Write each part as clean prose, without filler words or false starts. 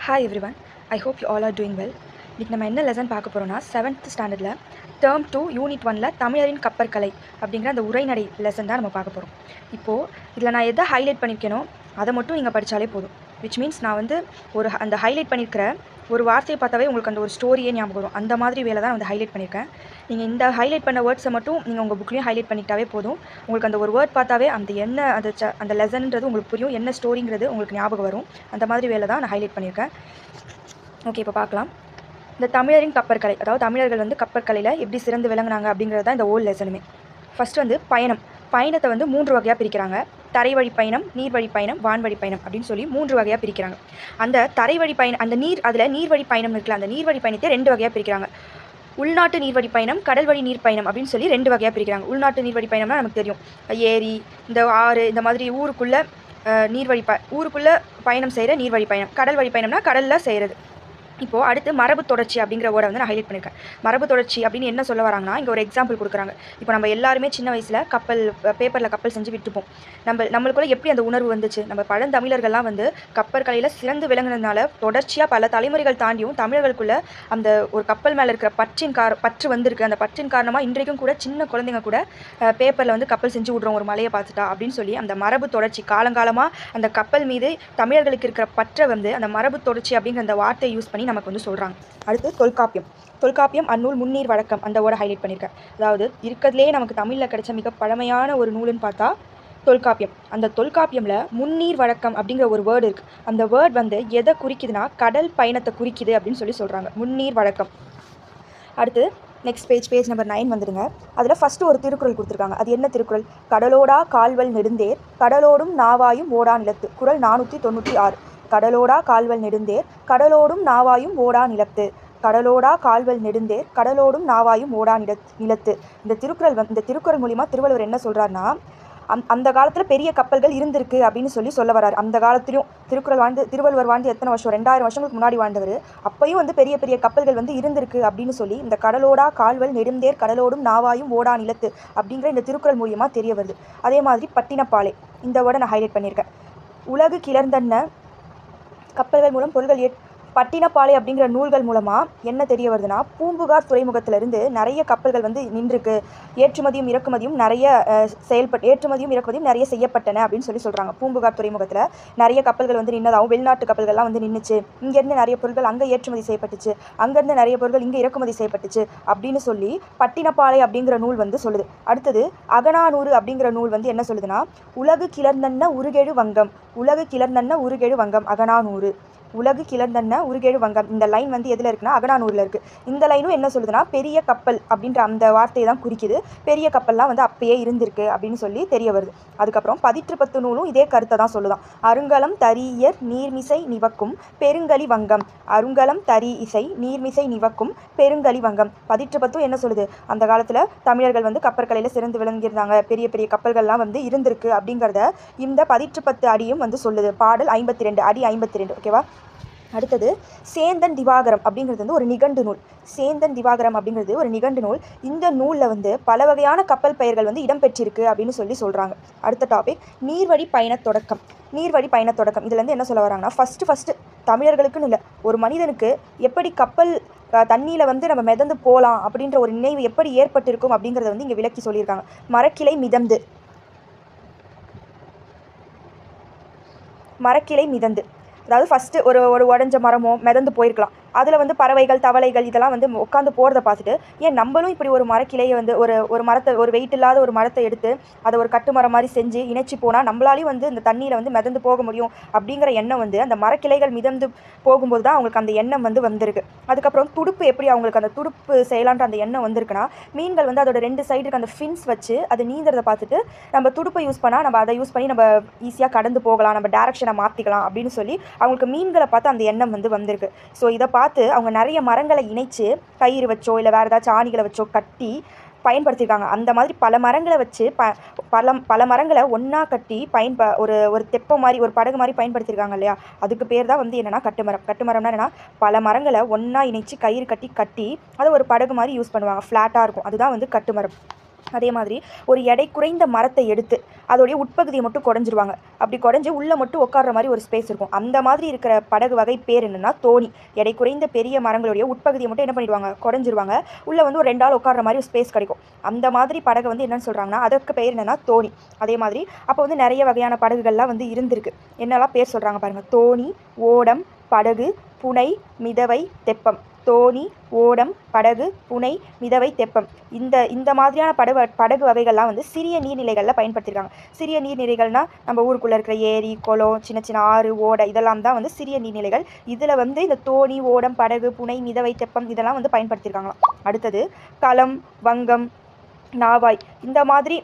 Hi everyone, I hope you all are doing well. இன்றைக்கி நம்ம என்ன லெசன் பார்க்க போகிறோம்னா 7th ஸ்டாண்டர்டில் டேர்ம் 2 யூனிட் 1ல் தமிழரின் கப்பற்கலை அப்படிங்கிற அந்த உரைநடை லெசன் தான் நம்ம பார்க்க போகிறோம். இப்போது இதில் நான் எதை ஹைலைட் பண்ணியிருக்கேனோ அதை மட்டும் நீங்கள் படித்தாலே போதும். விச் மீன்ஸ் நான் வந்து அந்த ஹைலைட் பண்ணியிருக்கிற ஒரு வார்த்தையை பார்த்தாவே உங்களுக்கு அந்த ஒரு ஸ்டோரியே ஞாபகம் வரும். அந்த மாதிரி வேலை தான் வந்து ஹைலைட் பண்ணியிருக்கேன். நீங்கள் இந்த ஹைலைட் பண்ண வேர்ட்ஸை மட்டும் நீங்கள் உங்கள் புக்லேயும் ஹைலைட் பண்ணிட்டாவே போதும். உங்களுக்கு அந்த ஒரு வேர்ட் பார்த்தாவே அந்த என்ன அந்த லெசன்ன்றது உங்களுக்கு புரியும், என்ன ஸ்டோரிங்கிறது உங்களுக்கு ஞாபகம் வரும். அந்த மாதிரி வேலை தான் நான் ஹைலைட் பண்ணியிருக்கேன். ஓகே, இப்போ பார்க்கலாம். இந்த தமிழரின் கப்பற்கலை, அதாவது தமிழர்கள் வந்து கப்பற்கலையில் எப்படி சிறந்து விளங்குனாங்க அப்படிங்கிறது தான் இந்த ஓல்டு லெசனுமே. ஃபஸ்ட்டு வந்து பயணத்தை வந்து 3 வகையாக பிரிக்கிறாங்க. தரைவழி பயணம், நீர்வழி பயணம், வான்வழி பயணம் அப்படின்னு சொல்லி 3 வகையாக பிரிக்கிறாங்க. அந்த தரைவழி பயணம், அதில் நீர்வழி பயணம் இருக்குல்ல, அந்த நீர்வழி பயணத்தை 2 வகையாக பிரிக்கிறாங்க. உள்நாட்டு நீர்வழி பயணம், கடல் வழி நீர் பயணம் அப்படின்னு சொல்லி 2 வகையாக பிரிக்கிறாங்க. உள்நாட்டு நீர்வழி பயணம்னா நமக்கு தெரியும், ஏரி, இந்த ஆறு, இந்த மாதிரி ஊருக்குள்ளே ஊருக்குள்ளே பயணம் செய்கிற நீர்வழி பயணம். கடல் வழி பயணம்னா கடலில் செய்கிறது. இப்போது அடுத்து மரபு தொடர்ச்சி அப்படிங்கிற வேர்டை வந்து நான் ஹைலைட் பண்ணியிருக்கேன். மரபு தொடர்ச்சி அப்படின்னு என்ன சொல்ல வராங்கன்னா, இங்கே ஒரு எக்ஸாம்பிள் கொடுக்குறாங்க. இப்போ நம்ம எல்லாருமே சின்ன வயசில் பேப்பரில் கப்பல் செஞ்சு விட்டுப்போம். நம்மளுக்குள்ள எப்படி அந்த உணர்வு வந்துச்சு? நம்ம பழந்தமிழர்கள்லாம் வந்து கப்பற்கலையில் சிறந்து விளங்குனதுனால தொடர்ச்சியாக பல தலைமுறைகள் தாண்டியும் தமிழர்களுக்குள்ள அந்த ஒரு கப்பல் மேலே இருக்கிற பற்று வந்திருக்கு. அந்த பற்றின் காரணமாக இன்றைக்கும் கூட சின்ன குழந்தைங்க கூட பேப்பரில் வந்து கப்பல் செஞ்சு விட்றோம் ஒரு மலையை பார்த்துட்டா அப்படின்னு சொல்லி அந்த மரபு தொடர்ச்சி காலங்காலமாக அந்த கப்பல் மீது தமிழர்களுக்கு இருக்கிற பற்றை வந்து அந்த மரபு தொடர்ச்சி அப்படிங்கிற அந்த வார்த்தையை யூஸ் பண்ணி நமக்கு வந்து சொல்கிறாங்க. அடுத்து தொல்காப்பியம் அந்நூல் முன்னீர் வழக்கம், அந்த வேர்டை ஹைலைட் பண்ணியிருக்கேன். அதாவது இருக்கிறதுலே நமக்கு தமிழில் கிடைச்ச மிக பழமையான ஒரு நூலுன்னு பார்த்தா தொல்காப்பியம். அந்த தொல்காப்பியமில் முன்னீர் வழக்கம் அப்படிங்கிற ஒரு வேர்டு இருக்குது. அந்த வேர்டு வந்து எதை குறிக்குதுன்னா கடல் பயணத்தை குறிக்குது அப்படின்னு சொல்லி சொல்கிறாங்க, முன்னீர் வழக்கம். அடுத்து நெக்ஸ்ட் பேஜ் நம்பர் 9 வந்துடுங்க. அதில் ஃபஸ்ட்டு ஒரு திருக்குறள் கொடுத்துருக்காங்க. அது என்ன திருக்குறள்? கடலோடா கால்வல் நெடுந்தேர் கடலோடும் நாவாயும் ஓடா நிலத்து. குறள் 496. கடலோடா கால்வல் நெடுந்தேர் கடலோடும் நாவாயும் ஓடா நிலத்து. கடலோடா கால்வல் நெடுந்தேர் கடலோடும் நாவாயும் ஓடா நிலத்து. இந்த திருக்குறள் மூலிமா திருவள்ளுவர் என்ன சொல்கிறாருன்னா, அந்த காலத்தில் பெரிய கப்பல்கள் இருந்திருக்கு அப்படின்னு சொல்ல வர்றாரு. அந்த காலத்திலையும் திருவள்ளுவர் வாழ்ந்து எத்தனை வருஷம், 2000 வருஷங்களுக்கு முன்னாடி வாழ்ந்தவர். அப்பையும் வந்து பெரிய பெரிய கப்பல்கள் வந்து இருந்திருக்கு அப்படின்னு சொல்லி இந்த கடலோடா கால்வல் நெடுந்தேர் கடலோடும் நாவாயும் ஓடா நிலத்து அப்படிங்கிற இந்த திருக்குறள் மூலியமாக தெரிய வருது. அதே மாதிரி பட்டினப்பாலை, இந்த வேர்டை நான் ஹைலைட் பண்ணியிருக்கேன். உலகு கிளர்ந்தன்ன கப்பல்கள் மூலம் பொருள்கள் பட்டினப்பாலை அப்படிங்கிற நூல்கள் மூலமாக என்ன தெரிய வருதுன்னா, பூம்புகார் துறைமுகத்திலிருந்து நிறைய கப்பல்கள் வந்து நின்றுருக்கு. ஏற்றுமதியும் இறக்குமதியும் நிறைய செய்யப்பட்டன அப்படின்னு சொல்கிறாங்க. பூம்புகார் துறைமுகத்தில் நிறைய கப்பல்கள் வந்து நின்னதாகவும் வெளிநாட்டு கப்பல்கள்லாம் வந்து நின்றுச்சு. இங்கேருந்து நிறைய பொருட்கள் அங்கே ஏற்றுமதி செய்யப்பட்டுச்சு, அங்கேருந்து நிறைய பொருட்கள் இங்கே இறக்குமதி செய்யப்பட்டுச்சு அப்படின்னு சொல்லி பட்டினப்பாலை அப்படிங்கிற நூல் வந்து சொல்லுது. அடுத்தது அகநானூறு அப்படிங்கிற நூல் வந்து என்ன சொல்லுதுன்னா, உலகு கிளர்ந்தன்ன உருகெழு வங்கம். உலகு கிளர்ந்தன்ன உருகெழு வங்கம் அகநானூறு. உலகு கிளர்ந்தன்ன உருகேடு வங்கம், இந்த லைன் வந்து எதில் இருக்குன்னா அகநானூரில் இருக்குது. இந்த லைனும் என்ன சொல்லுதுன்னா, பெரிய கப்பல் அப்படின்ற அந்த வார்த்தையை தான் குறிக்குது. பெரிய கப்பல்லாம் வந்து அப்பயே இருந்திருக்கு அப்படின்னு சொல்லி தெரிய வருது. அதுக்கப்புறம் 13 நூலும் இதே கருத்தை தான் சொல்லுதான். அருங்கலம் தரியர் நீர்மிசை நிவக்கும் பெருங்கலி வங்கம். அருங்கலம் தரி இசை நீர்மிசை நிவக்கும் பெருங்கலி வங்கம். 13 என்ன சொல்லுது? அந்த காலத்தில் தமிழர்கள் வந்து கப்பற்கலையில் சிறந்து விளங்கியிருந்தாங்க, பெரிய பெரிய கப்பல்கள்லாம் வந்து இருந்திருக்கு அப்படிங்கிறத இந்த 13 அடியும் வந்து சொல்லுது. பாடல் 52 அடி 52. ஓகேவா? அடுத்தது சேந்தன் திவாகரம் அப்படிங்கிறது வந்து ஒரு நிகண்டு நூல். சேந்தன் திவாகரம் அப்படிங்கிறது ஒரு நிகண்டு நூல். இந்த நூலில் வந்து பல வகையான கப்பல் பெயர்கள் வந்து இடம்பெற்றிருக்கு அப்படின்னு சொல்கிறாங்க. அடுத்த டாபிக் நீர்வழி பயண தொடக்கம். இதில் வந்து என்ன சொல்ல வராங்கன்னா, ஃபஸ்ட்டு தமிழர்களுக்குன்னு இல்லை, ஒரு மனிதனுக்கு எப்படி கப்பல் தண்ணியில் வந்து நம்ம மிதந்து போகலாம் அப்படின்ற ஒரு நினைவு எப்படி ஏற்பட்டிருக்கும் அப்படிங்கிறத வந்து இங்கே விளக்கி சொல்லியிருக்காங்க. மரக்கிளை மிதந்து, அதாவது ஃபஸ்ட்டு ஒரு உடஞ்ச மரமோ மிதந்து போயிருக்கலாம். அதில் வந்து பறவைகள் தவளைகள் இதெல்லாம் வந்து உட்காந்து போகிறத பார்த்துட்டு, ஏன் நம்மளும் இப்படி ஒரு மரக்கிளையை வந்து ஒரு மரத்தை, ஒரு வெயிட் இல்லாத ஒரு மரத்தை எடுத்து அதை ஒரு கட்டுமரம் மாதிரி செஞ்சு இணைச்சி போனால் நம்மளாலையும் வந்து இந்த தண்ணியில் வந்து மிதந்து போக முடியும் அப்படிங்கிற எண்ணம் வந்து அந்த மரக்கிளைகள் மிதந்து போகும்போது தான் அவங்களுக்கு அந்த எண்ணம் வந்து வந்திருக்கு. அதுக்கப்புறம் துடுப்பு, எப்படி அவங்களுக்கு அந்த துடுப்பு செய்யலான்ற அந்த எண்ணம் வந்திருக்குன்னா, மீன்கள் வந்து அதோட 2 சைடுக்கு அந்த ஃபின்ஸ் வச்சு அது நீந்தறதை பார்த்துட்டு நம்ம துடுப்பை யூஸ் பண்ணால் நம்ம அதை யூஸ் பண்ணி நம்ம ஈஸியாக கடந்து போகலாம், நம்ம டேரக்ஷனை மாற்றிக்கலாம் அப்படின்னு சொல்லி அவங்களுக்கு மீன்களை பார்த்து அந்த எண்ணம் வந்து வந்திருக்கு. ஸோ இதை பார்த்து அவங்க நிறைய மரங்களை இணைச்சு கயிறு வச்சோ இல்லை வேறு ஏதாச்சும் ஆணிகளை வச்சோ கட்டி பயன்படுத்தியிருக்காங்க. அந்த மாதிரி பல மரங்களை வச்சு பல மரங்களை ஒன்றா கட்டி ஒரு தெப்பம் மாதிரி, ஒரு படகு மாதிரி பயன்படுத்தியிருக்காங்க இல்லையா? அதுக்கு பேர் தான் வந்து என்னென்னா கட்டுமரம்னா என்னென்னா, பல மரங்களை ஒன்றா இணைச்சு கயிறு கட்டி அதை ஒரு படகு மாதிரி யூஸ் பண்ணுவாங்க, ஃப்ளாட்டாக இருக்கும். அதுதான் வந்து கட்டுமரம். அதே மாதிரி ஒரு எடை குறைந்த மரத்தை எடுத்து அதோடைய உட்பகுதியை மட்டும் குறைஞ்சிருவாங்க. அப்படி குறைஞ்சி உள்ளே மட்டும் உட்கார்ற மாதிரி ஒரு ஸ்பேஸ் இருக்கும். அந்த மாதிரி இருக்கிற படகு வகை பேர் என்னென்னா தோணி. எடை குறைந்த பெரிய மரங்களுடைய உட்பகுதியை மட்டும் என்ன பண்ணிடுவாங்க, குறைஞ்சிருவாங்க. உள்ளே வந்து ஒரு 2 ஆள் உட்கார்ற மாதிரி ஒரு ஸ்பேஸ் கிடைக்கும். அந்த மாதிரி படகு வந்து என்னென்னு சொல்கிறாங்கன்னா அதற்கு பெயர் என்னென்னா தோணி. அதே மாதிரி அப்போ வந்து நிறைய வகையான படகுகள்லாம் வந்து இருந்திருக்கு. என்னெல்லாம் பேர் சொல்கிறாங்க பாருங்கள். தோணி, ஓடம், படகு, புனை, மிதவை, தெப்பம். தோணி, ஓடம், படகு, புனை, மிதவை, தெப்பம். இந்த மாதிரியான படகு வகைகள்லாம் வந்து சிறிய நீர்நிலைகளில் பயன்படுத்தியிருக்காங்க. சிறிய நீர்நிலைகள்னால் நம்ம ஊருக்குள்ளே இருக்கிற ஏரி, குளம், சின்ன சின்ன ஆறு, ஓடை இதெல்லாம் தான் வந்து சிறிய நீர்நிலைகள். இதில் வந்து இந்த தோணி, ஓடம், படகு, புனை, மிதவை, தெப்பம் இதெல்லாம் வந்து பயன்படுத்தியிருக்காங்களாம். அடுத்தது களம், வங்கம், நாவாய் இந்த மாதிரி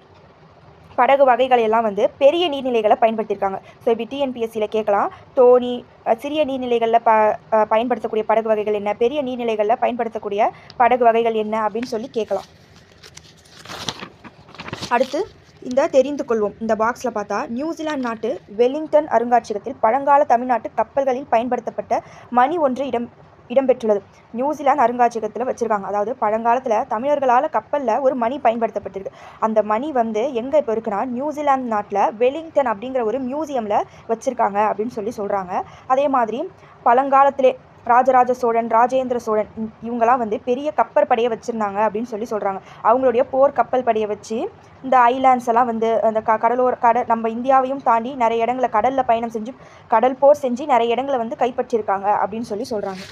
படகு வகைகள் எல்லாம் வந்து பெரிய நீர்நிலைகளை பயன்படுத்தியிருக்காங்க. ஸோ இப்படி டிஎன்பிஎஸ்சியில் கேட்கலாம். தோணி, சிறிய நீர்நிலைகளில் பயன்படுத்தக்கூடிய படகு வகைகள் என்ன, பெரிய நீர்நிலைகளில் பயன்படுத்தக்கூடிய படகு வகைகள் என்ன அப்படின்னு சொல்லி கேட்கலாம். அடுத்து இந்த தெரிந்து கொள்வோம். இந்த பாக்ஸில் பார்த்தா நியூசிலாந்து நாட்டு வெலிங்டன் அருங்காட்சியகத்தில் பழங்கால தமிழ்நாட்டு கப்பல்களில் பயன்படுத்தப்பட்ட மணி ஒன்று இடம்பெற்றுள்ளது. நியூசிலாந்து அருங்காட்சியகத்தில் வச்சுருக்காங்க. அதாவது பழங்காலத்தில் தமிழர்களால் கப்பலில் ஒரு மணி பயன்படுத்தப்பட்டிருக்கு. அந்த மணி வந்து எங்கே இப்போ இருக்குன்னா நியூசிலாந்து நாட்டில் வெலிங்டன் அப்படிங்கிற ஒரு மியூசியமில் வச்சுருக்காங்க அப்படின்னு சொல்கிறாங்க. அதே மாதிரி பழங்காலத்திலே ராஜராஜ சோழன், ராஜேந்திர சோழன் இவங்கெல்லாம் வந்து பெரிய கப்பற்படையை வச்சுருந்தாங்க அப்படின்னு சொல்கிறாங்க. அவங்களுடைய போர் கப்பல் படையை வச்சு இந்த ஐலாண்ட்ஸ் எல்லாம் வந்து அந்த கடல் நம்ம இந்தியாவையும் தாண்டி நிறைய இடங்களை கடலில் பயணம் செஞ்சு கடல் போர் செஞ்சு நிறைய இடங்களை வந்து கைப்பற்றியிருக்காங்க அப்படின்னு சொல்கிறாங்க.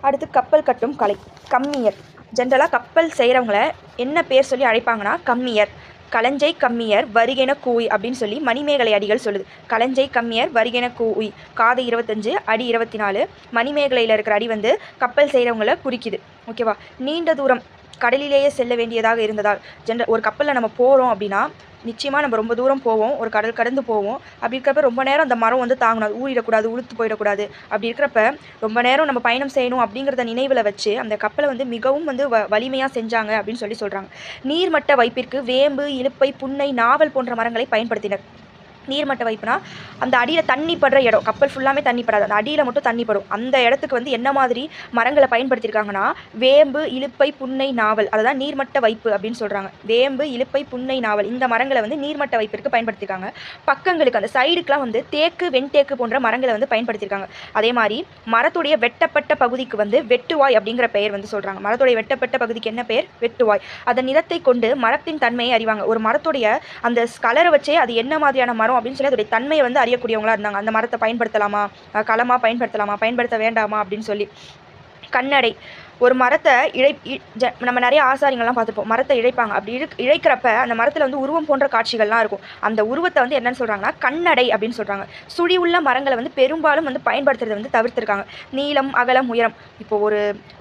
அடுத்து கப்பல் கட்டும் கலை. கம்மியர். ஜென்ரலாக கப்பல் செய்கிறவங்கள என்ன பேர் சொல்லி அழைப்பாங்கன்னா கம்மியர். களஞ்சை கம்மியர் வருகென கூய் அப்படின்னு சொல்லி மணிமேகலை அடிகள் சொல்லுது. களஞ்சை கம்மியர் வருகென கூய். காது 25 அடி 24. மணிமேகலையில் இருக்கிற அடி வந்து கப்பல் செய்கிறவங்கள குறிக்குது. ஓகேவா. நீண்ட தூரம் கடலிலேயே செல்ல வேண்டியதாக இருந்ததால் ஒரு கப்பலில் நம்ம போகிறோம் அப்படின்னா நிச்சயமாக நம்ம ரொம்ப தூரம் போவோம், ஒரு கடல் கடந்து போவோம். அப்படி இருக்கிறப்ப ரொம்ப நேரம் அந்த மரம் வந்து தாங்கணும், அது ஊறிடக்கூடாது, உளுத்து போயிடக்கூடாது. அப்படி இருக்கிறப்ப ரொம்ப நேரம் நம்ம பயணம் செய்யணும் அப்படிங்கிறத நினைவில் வச்சு அந்த கப்பலை வந்து மிகவும் வந்து வலிமையாக செஞ்சாங்க அப்படின்னு சொல்கிறாங்க. நீர்மட்ட வைப்பிற்கு வேம்பு, இலுப்பை, புன்னை, நாவல் போன்ற மரங்களை பயன்படுத்தினர். நீர்மட்ட வைப்புனா அந்த அடியில் தண்ணி படுற இடம், கப்பல் ஃபுல்லாமே தண்ணி படாது, அந்த அடியில் மட்டும் தண்ணி படும். அந்த இடத்துக்கு வந்து என்ன மாதிரி மரங்களை பயன்படுத்தியிருக்காங்கன்னா வேம்பு, இலுப்பை, புன்னை, நாவல். அதுதான் நீர்மட்ட வைப்பு அப்படின்னு சொல்கிறாங்க. வேம்பு, இலுப்பை, புன்னை, நாவல் இந்த மரங்களை வந்து நீர்மட்ட வைப்பிற்கு பயன்படுத்தியிருக்காங்க. பக்கங்களுக்கு அந்த சைடுக்கெலாம் வந்து தேக்கு, வெண்தேக்கு போன்ற மரங்களை வந்து பயன்படுத்தியிருக்காங்க. அதே மாதிரி மரத்துடைய வெட்டப்பட்ட பகுதிக்கு வந்து வெட்டுவாய் அப்படிங்கிற பெயர் வந்து சொல்கிறாங்க. மரத்துடைய வெட்டப்பட்ட பகுதிக்கு என்ன பெயர்? வெட்டுவாய். அதன் நிறத்தை கொண்டு மரத்தின் தன்மையை அறிவாங்க. ஒரு மரத்துடைய அந்த கலரை வச்சே அது என்ன மாதிரியான மரம் அப்படின்னு சொல்லி அதோடைய தன்மையை வந்து அறியக்கூடியவங்களா இருந்தாங்க. அந்த மரத்தை பயன்படுத்தலாமா, களமாக பயன்படுத்தலாமா, பயன்படுத்த வேண்டாமா அப்படின்னு சொல்லி. கண்ணடை. ஒரு மரத்தை நம்ம நிறைய ஆசாரிங்கள்லாம் பார்த்துப்போம், மரத்தை இழைப்பாங்க. அப்படி இழைக்கிறப்ப அந்த மரத்தில் வந்து உருவம் போன்ற காட்சிகள்லாம் இருக்கும். அந்த உருவத்தை வந்து என்னன்னு சொல்கிறாங்கன்னா கண்ணடை அப்படின்னு சொல்கிறாங்க. சுழி உள்ள மரங்களை வந்து பெரும்பாலும் வந்து பயன்படுத்துறதை வந்து தவிர்த்திருக்காங்க. நீளம், அகலம், உயரம். இப்போ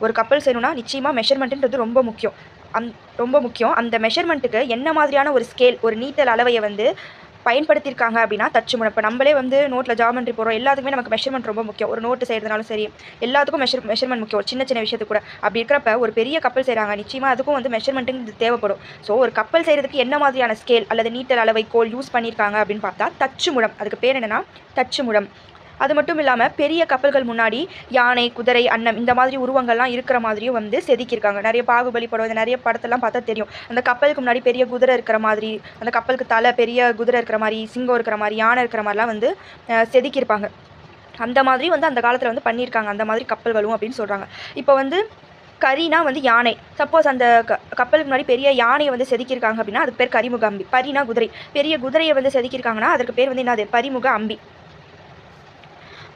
ஒரு கப்பல் செய்யணும்னா நிச்சயமாக மெஷர்மெண்ட்டுன்றது ரொம்ப முக்கியம். அந்த மெஷர்மெண்ட்டுக்கு என்ன மாதிரியான ஒரு ஸ்கேல், ஒரு நீட்டல் அளவையை வந்து பயன்படுத்தியிருக்காங்க அப்படின்னா தச்சுமுறை. இப்போ நம்மளே வந்து நோட்டில் ஜாமெண்ட்ரி போகிறோம், எல்லாத்துக்குமே நமக்கு மெஷர்மெண்ட் ரொம்ப முக்கியம். ஒரு நோட்டு செய்கிறதுனாலும் சரி, எல்லாத்துக்கும் மெஷர்மெண்ட் முக்கியம். ஒரு சின்ன விஷயத்துக்கு கூட. அப்படி இருக்கிறப்ப ஒரு பெரிய கப்பல் செய்கிறாங்க, நிச்சயமாக அதுக்கும் வந்து மெஷர்மெண்ட்டுங்கிறது தேவைப்படும். ஸோ ஒரு கப்பல் செய்கிறதுக்கு என்ன மாதிரியான ஸ்கேல் அல்லது நீட்டல் அளவைக்கோல் யூஸ் பண்ணியிருக்காங்க அப்படின்னு பார்த்தா தச்சுமுடம். அதுக்கு பேர் என்னென்னா தச்சுமுடம். அது மட்டும் இல்லாமல் பெரிய கப்பல்கள் முன்னாடி யானை, குதிரை, அன்னம் இந்த மாதிரி உருவங்கள்லாம் இருக்கிற மாதிரியும் வந்து செதுக்கியிருக்காங்க. நிறைய பாகுபலி படம், இந்த நிறைய படத்தெல்லாம் பார்த்தா தெரியும். அந்த கப்பலுக்கு முன்னாடி பெரிய குதிரை இருக்கிற மாதிரி, அந்த கப்பலுக்கு தலை பெரிய குதிரை இருக்கிற மாதிரி, சிங்கம் இருக்கிற மாதிரி, யானை இருக்கிற மாதிரிலாம் வந்து செதுக்கியிருப்பாங்க. அந்த மாதிரி வந்து அந்த காலத்தில் வந்து பண்ணியிருக்காங்க அந்த மாதிரி கப்பல்களும் அப்படின்னு சொல்கிறாங்க. இப்போ வந்து கரினா வந்து யானை. சப்போஸ் அந்த கப்பலுக்கு முன்னாடி பெரிய யானையை வந்து செதுக்கியிருக்காங்க அப்படின்னா அதுக்கு பேர் கரிமுக அம்பி. பரினா குதிரை. பெரிய குதிரையை வந்து செதுக்கியிருக்காங்கன்னா அதற்கு பேர் வந்து என்னது? பரிமுக அம்பி.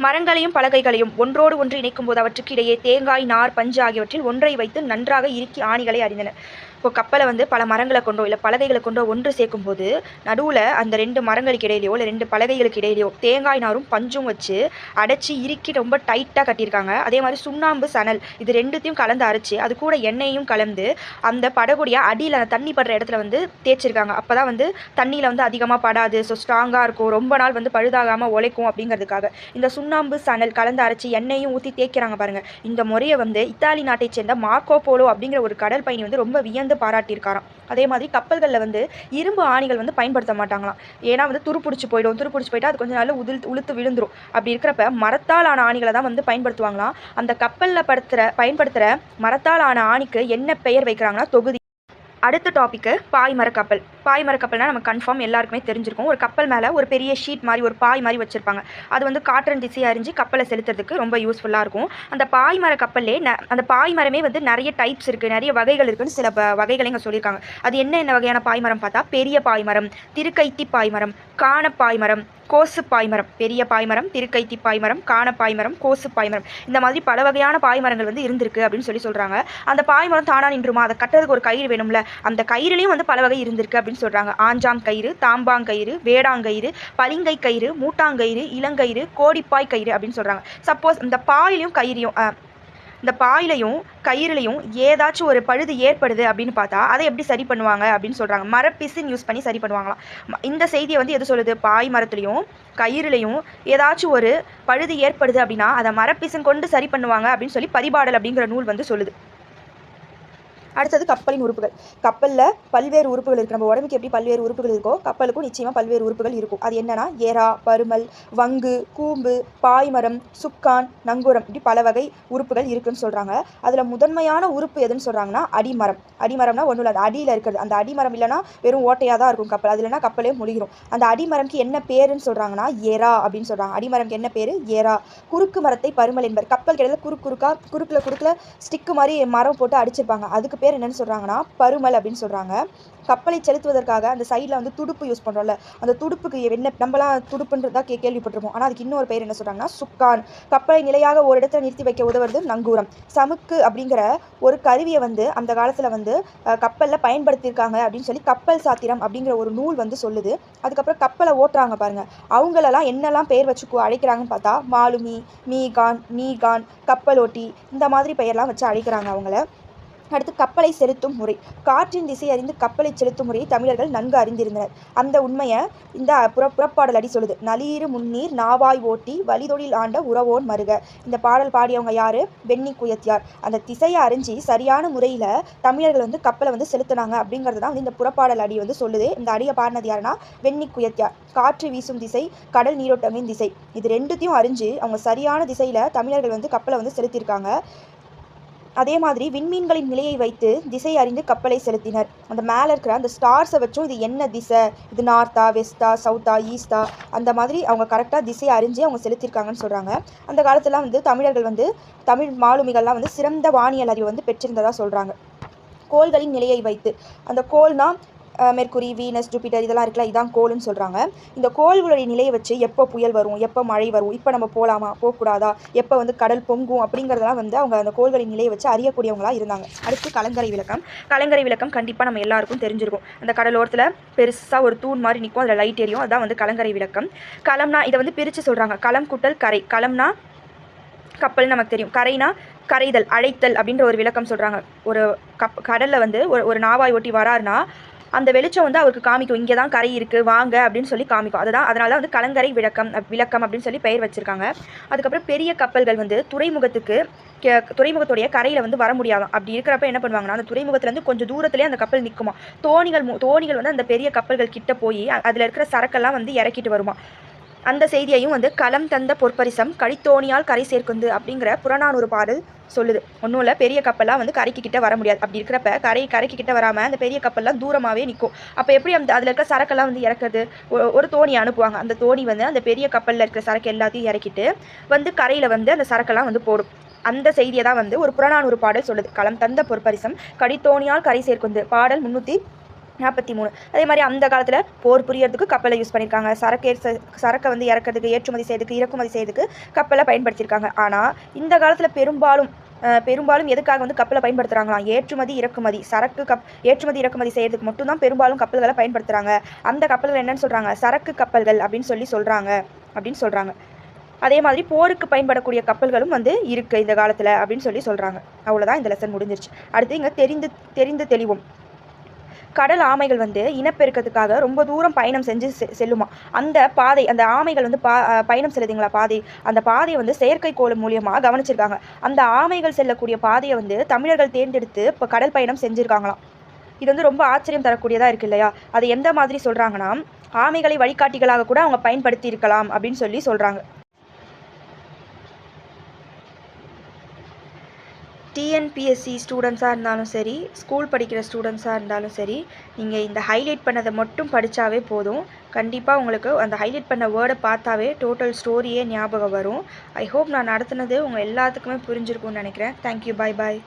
மரங்களையும் பலகைகளையும் ஒன்றோடு ஒன்று இணைக்கும் போது அவற்றுக்கு இடையே தேங்காய், நார், பஞ்சு ஆகியவற்றில் ஒன்றை வைத்து நன்றாக இறுக்கி ஆணிகளை அறிந்தனர். இப்போ கப்பலை வந்து பல மரங்களை கொண்டோ இல்லை பலகைகளை கொண்டோ ஒன்று சேர்க்கும் போது நடுவில் அந்த 2 மரங்களுக்கு இடையிலையோ இல்லை 2 பலகைகளுக்கு இடையிலையோ தேங்காய் நாரும் பஞ்சும் வச்சு அடைச்சி இறுக்கி ரொம்ப டைட்டாக கட்டியிருக்காங்க. அதே மாதிரி சுண்ணாம்பு, சணல் இது 2த்தையும் கலந்து அரைச்சி அது கூட எண்ணெயையும் கலந்து அந்த படகுடைய அடியில் அந்த தண்ணி படுற இடத்துல வந்து தேய்ச்சிருக்காங்க. அப்போ தான் வந்து தண்ணியில் வந்து அதிகமாக படாது, ஸோ ஸ்ட்ராங்காக இருக்கும், ரொம்ப நாள் வந்து பழுதாகாமல் உழைக்கும் அப்படிங்கிறதுக்காக இந்த சுண்ணாம்பு, சணல் கலந்து அரைச்சி எண்ணெயும் ஊற்றி தேய்க்கிறாங்க பாருங்கள். இந்த முறையை வந்து இத்தாலி நாட்டை சேர்ந்த மார்க்கோ போலோ அப்படிங்கிற ஒரு கடல் பயணி வந்து ரொம்ப வியந்து பாராட்டியிருக்காராம். அதே மாதிரி கப்பல்களில் வந்து இரும்பு ஆணிகள் வந்து பயன்படுத்த மாட்டாங்களாம். ஏன்னா வந்து துருப்பிடிச்சு போயிட்டா அது கொஞ்சம் நாள் உளுத்து விழுந்துரும். அப்படி இருக்கிறப்ப மரத்தால் ஆன ஆணிகளை தான் வந்து பயன்படுத்துவாங்களாம். அந்த கப்பலில் பயன்படுத்துகிற மரத்தால் ஆன ஆணிக்கு என்ன பெயர் வைக்கிறாங்கன்னா தொகுதி. அடுத்த டாப்பிக்கு பாய்மர கப்பல். பாய்மர கப்பல்னால் நம்ம கன்ஃபார்ம் எல்லாருக்குமே தெரிஞ்சிருக்கும். ஒரு கப்பல் மேலே ஒரு பெரிய ஷீட் மாதிரி ஒரு பாய் மாதிரி வச்சுருப்பாங்க. அது வந்து காற்றின் திசையை அறிஞ்சு கப்பலை செலுத்துறதுக்கு ரொம்ப யூஸ்ஃபுல்லாக இருக்கும். அந்த பாய்மர கப்பல்லே அந்த பாய்மரமே வந்து நிறைய டைப்ஸ் இருக்குது, நிறைய வகைகள் இருக்குதுன்னு சில வகைகளை இங்கே சொல்லியிருக்காங்க. அது என்ன வகையான பாய்மரம் பார்த்தா பெரிய பாய்மரம், திருக்கைத்தி பாய்மரம், காண பாய்மரம், கோசு பாய்மரம். பெரிய பாய்மரம், திருக்கைத்தி பாய்மரம், காண பாய்மரம், கோசு பாய்மரம். இந்த மாதிரி பல வகையான பாய்மரங்கள் வந்து இருந்திருக்கு அப்படின்னு சொல்கிறாங்க. அந்த பாய்மரம் தானா நின்றுமா? அதை கட்டுறதுக்கு ஒரு கயிறு வேணும்ல, அந்த கயிறுலையும் வந்து பல வகை இருந்திருக்கு அப்படின்னு சொல்கிறாங்க. ஆஞ்சாம் கயிறு, தாம்பாங்கயிறு, வேடாங்கயிறு, பளிங்கை கயிறு, மூட்டாங்கயிறு, இளங்கயிறு, கோடிப்பாய் கயிறு அப்படின்னு சொல்கிறாங்க. சப்போஸ் இந்த பாயிலையும் இந்த பாயிலையும் கயிறுலையும் ஏதாச்சும் ஒரு பழுது ஏற்படுது அப்படின்னு பார்த்தா அதை எப்படி சரி பண்ணுவாங்க அப்படின்னு சொல்கிறாங்க. மரப்பிசின் யூஸ் பண்ணி சரி பண்ணுவாங்களாம். இந்த செய்தியை வந்து எது சொல்லுது? பாய் மரத்துலையும் கயிறுலையும் ஏதாச்சும் ஒரு பழுது ஏற்படுது அப்படின்னா அதை மரப்பிசின் கொண்டு சரி பண்ணுவாங்க அப்படின்னு சொல்லி பரிபாடல் அப்படிங்கிற நூல் வந்து சொல்லுது. அடுத்தது கப்பலின் உறுப்புகள். கப்பலில் பல்வேறு உறுப்புகள் இருக்குது. நம்ம உடம்புக்கு எப்படி பல்வேறு உறுப்புகள் இருக்கோ கப்பலுக்கும் நிச்சயமாக பல்வேறு உறுப்புகள் இருக்கும். அது என்னன்னா எறா, பருமல், வங்கு, கூம்பு, பாய்மரம், சுக்கான், நங்கூரம், இப்படி பல வகை உறுப்புகள் இருக்குன்னு சொல்கிறாங்க. அதில் முதன்மையான உறுப்பு எதுன்னு சொல்கிறாங்கன்னா அடிமரம். அடிமரம்னா ஒன்றும் இல்லை, அந்த அடியில் இருக்கிறது. அந்த அடிமரம் இல்லைனா வெறும் ஓட்டையாக தான் இருக்கும் கப்பல், அது இல்லைனா கப்பலே முழுகிடும். அந்த அடிமரம்க்கு என்ன பேருன்னு சொல்கிறாங்கன்னா எறா அப்படின்னு சொல்கிறாங்க. அடிமரம்க்கு என்ன பேர்? எறா. குறுக்கு மரத்தை பருமல் என்பர். கப்பல் கிடையாது குறுக்குல ஸ்டிக்கு மாதிரி மரம் போட்டு அடிச்சிருப்பாங்க. அதுக்கு பேர் என்னன்னு சொல்கிறாங்கன்னா பருமல் அப்படின்னு சொல்கிறாங்க. கப்பலை செலுத்துவதற்காக அந்த சைடில் வந்து துடுப்பு யூஸ் பண்ணுறோம்ல, அந்த துடுப்புக்கு என்ன நம்மளாம் துடுப்புன்றதா கேள்விப்பட்டிருப்போம். ஆனால் அதுக்கு இன்னொரு பேர் என்ன சொல்கிறாங்கன்னா சுக்கான். கப்பலை நிலையாக ஒரு இடத்துல நிறுத்தி வைக்க உதவுறது நங்கூரம். சமுக்கு அப்படிங்கிற ஒரு கருவியை வந்து அந்த காலத்தில் வந்து கப்பலில் பயன்படுத்தியிருக்காங்க அப்படின்னு சொல்லி கப்பல் சாத்திரம் அப்படிங்கிற ஒரு நூல் வந்து சொல்லுது. அதுக்கப்புறம் கப்பலை ஓட்டுறாங்க பாருங்க, அவங்களெல்லாம் என்னெல்லாம் பெயர் வச்சு அழைக்கிறாங்கன்னு பார்த்தா மாலுமி, மீகான், நீகான், கப்பலோட்டி, இந்த மாதிரி பெயர்லாம் வச்சு அழைக்கிறாங்க அவங்கள. அடுத்து கப்பலை செலுத்தும் முறை. காற்றின் திசை அறிந்து கப்பலை செலுத்தும் முறையை தமிழர்கள் நன்கு அறிந்திருந்தனர். அந்த உண்மையை இந்த புறப்பாடல் அடி சொல்லுது. நளியிரு முன்னீர் நாவாய் ஓட்டி வழிதொழில் ஆண்ட உறவோன் மருக. இந்த பாடல் பாடியவங்க யாரு? வெண்ணி குயத்தியார். அந்த திசையை அறிஞ்சு சரியான முறையில் தமிழர்கள் வந்து கப்பலை வந்து செலுத்தினாங்க அப்படிங்கிறது தான் வந்து இந்த புறப்பாடல் அடி வந்து சொல்லுது. இந்த அடியை பாடினது யாருன்னா வெண்ணி குயத்தியார். காற்று வீசும் திசை, கடல் நீரோட்டங்களின் திசை, இது ரெண்டுத்தையும் அறிஞ்சு அவங்க சரியான திசையில் தமிழர்கள் வந்து கப்பலை வந்து செலுத்தியிருக்காங்க. அதே மாதிரி விண்மீன்களின் நிலையை வைத்து திசை அறிந்து கப்பலை செலுத்தினர். அந்த மேலே இருக்கிற அந்த ஸ்டார்ஸை வச்சும் இது என்ன திசை, இது நார்த்தா, வெஸ்டா, சவுத்தா, ஈஸ்டா, அந்த மாதிரி அவங்க கரெக்டாக திசையை அறிஞ்சு அவங்க செலுத்தியிருக்காங்கன்னு சொல்கிறாங்க. அந்த காலத்தில் வந்து தமிழர்கள் வந்து தமிழ் மாலுமிகள்லாம் வந்து சிறந்த வானியல் அறிவு வந்து பெற்றிருந்ததாக சொல்கிறாங்க. கோள்களின் நிலையை வைத்து, அந்த கோள்னா மெர்க்குரி, வீனஸ், ஜூபிட்டர் இதெல்லாம் இருக்குல்ல, இதான் கோள்னு சொல்கிறாங்க. இந்த கோள்களுடைய நிலையை வச்சு எப்போ புயல் வரும், எப்போ மழை வரும், இப்போ நம்ம போகலாமா போகக்கூடாதா, எப்போ வந்து கடல் பொங்கும் அப்படிங்கிறதெல்லாம் வந்து அவங்க அந்த கோள்களின் நிலையை வச்சு அறியக்கூடியவங்களாக இருந்தாங்க. அடுத்து கலங்கரை விளக்கம். கலங்கரை விளக்கம் கண்டிப்பாக நம்ம எல்லாருக்கும் தெரிஞ்சிருக்கும். அந்த கடலோரத்தில் பெருசாக ஒரு தூண் மாதிரி நிற்கும், அதில் லைட் எரியும், அதுதான் வந்து கலங்கரை விளக்கம். களம்னா இதை வந்து பிரித்து சொல்கிறாங்க. களம் கூட்டல் கரை. களம்னா கப்பல் நமக்கு தெரியும், கரைனா கரைதல், அழைத்தல் அப்படின்ற ஒரு விளக்கம் சொல்கிறாங்க. ஒரு கடலில் வந்து ஒரு நாவாய் ஓட்டி வராருன்னா அந்த வெளிச்சம் வந்து அவருக்கு காமிக்கும், இங்கே தான் கரை இருக்குது வாங்க அப்படின்னு சொல்லி காமிக்கும். அதனால தான் வந்து கலங்கரை விளக்கம் அப்படின்னு சொல்லி பெயர் வச்சுருக்காங்க. அதுக்கப்புறம் பெரிய கப்பல்கள் வந்து துறைமுகத்துடைய கரையில் வந்து வர முடியாதான். அப்படி இருக்கிறப்ப என்ன பண்ணுவாங்கன்னா அந்த துறைமுகத்துலேருந்து கொஞ்சம் தூரத்துலேயே அந்த கப்பல் நிற்குமா. தோணிகள் வந்து அந்த பெரிய கப்பல்கள் கிட்ட போய் அதில் இருக்கிற சரக்கெல்லாம் வந்து இறக்கிட்டு வருமா. அந்த செய்தியையும் வந்து களம் தந்த பொற்பரிசம் கடித்தோணியால் கரை சேர்க்குந்து அப்படிங்கிற புறநானூறு பாடல் சொல்லுது. ஒன்றும் இல்லை, பெரிய கப்பல்லாம் வந்து கரைக்கு கிட்ட வர முடியாது. அப்படி இருக்கிறப்ப கரைக்கு கிட்ட வராமல் அந்த பெரிய கப்பல்லாம் தூரமாகவே நிற்கும். அப்போ எப்படி அதில் இருக்க சரக்கெல்லாம் வந்து இறக்குறது? ஒரு தோணி அனுப்புவாங்க. அந்த தோணி வந்து அந்த பெரிய கப்பலில் இருக்கிற சரக்கு எல்லாத்தையும் இறக்கிட்டு வந்து கரையில் வந்து அந்த சரக்கெல்லாம் வந்து போடும். அந்த செய்தியை தான் வந்து ஒரு புறநானூறு பாடல் சொல்லுது. களம் தந்த பொற்பரிசம் கடித்தோணியால் கரை சேர்க்குந்து, பாடல் 343. அதே மாதிரி அந்த காலத்தில் போர் புரியறதுக்கு கப்பலை யூஸ் பண்ணியிருக்காங்க. சரக்கை வந்து இறக்கிறதுக்கு, ஏற்றுமதி செய்யறதுக்கு, இறக்குமதி செய்யறதுக்கு கப்பலை பயன்படுத்தியிருக்காங்க. ஆனால் இந்த காலத்தில் பெரும்பாலும் எதுக்காக வந்து கப்பலை பயன்படுத்துகிறாங்களாம்? ஏற்றுமதி இறக்குமதி, ஏற்றுமதி இறக்குமதி செய்யறதுக்கு மட்டும்தான் பெரும்பாலும் கப்பல்களை பயன்படுத்துகிறாங்க. அந்த கப்பல்கள் என்னன்னு சொல்கிறாங்க? சரக்கு கப்பல்கள் அப்படின்னு சொல்கிறாங்க. அதே மாதிரி போருக்கு பயன்படக்கூடிய கப்பல்களும் வந்து இருக்குது இந்த காலத்தில் அப்படின்னு சொல்கிறாங்க. அவ்வளோதான், இந்த லெசன் முடிஞ்சிருச்சு. அடுத்து இங்கே தெரிந்து தெளிவோம். கடல் ஆமைகள் வந்து இனப்பெருக்கத்துக்காக ரொம்ப தூரம் பயணம் செஞ்சு செல்லுமா. அந்த ஆமைகள் வந்து பயணம் செல்லுதுங்களா பாதை, அந்த பாதையை வந்து செயற்கைக்கோள் மூலியமாக கவனிச்சிருக்காங்க. அந்த ஆமைகள் செல்லக்கூடிய பாதையை வந்து தமிழர்கள் தேர்ந்தெடுத்து இப்போ கடல் பயணம் செஞ்சுருக்காங்களாம். இது வந்து ரொம்ப ஆச்சரியம் தரக்கூடியதாக இருக்குது இல்லையா? அது எந்த மாதிரி சொல்கிறாங்கன்னா ஆமைகளை வழிகாட்டிகளாக கூட அவங்க பயன்படுத்தி இருக்கலாம் அப்படின்னு சொல்கிறாங்க. டிஎன்பிஎஸ்சி ஸ்டூடெண்ட்ஸாக இருந்தாலும் சரி, ஸ்கூல் படிக்கிற ஸ்டூடெண்ட்ஸாக இருந்தாலும் சரி, நீங்கள் இந்த ஹைலைட் பண்ணதை மட்டும் படித்தாவே போதும். கண்டிப்பாக உங்களுக்கு அந்த ஹைலைட் பண்ண வேர்டை பார்த்தாவே டோட்டல் ஸ்டோரியே ஞாபகம் வரும். ஐ ஹோப் நான் நடத்துனது உங்கள் எல்லாத்துக்குமே புரிஞ்சிருக்கும்னு நினைக்கிறேன். தேங்க்யூ. பாய் பாய்.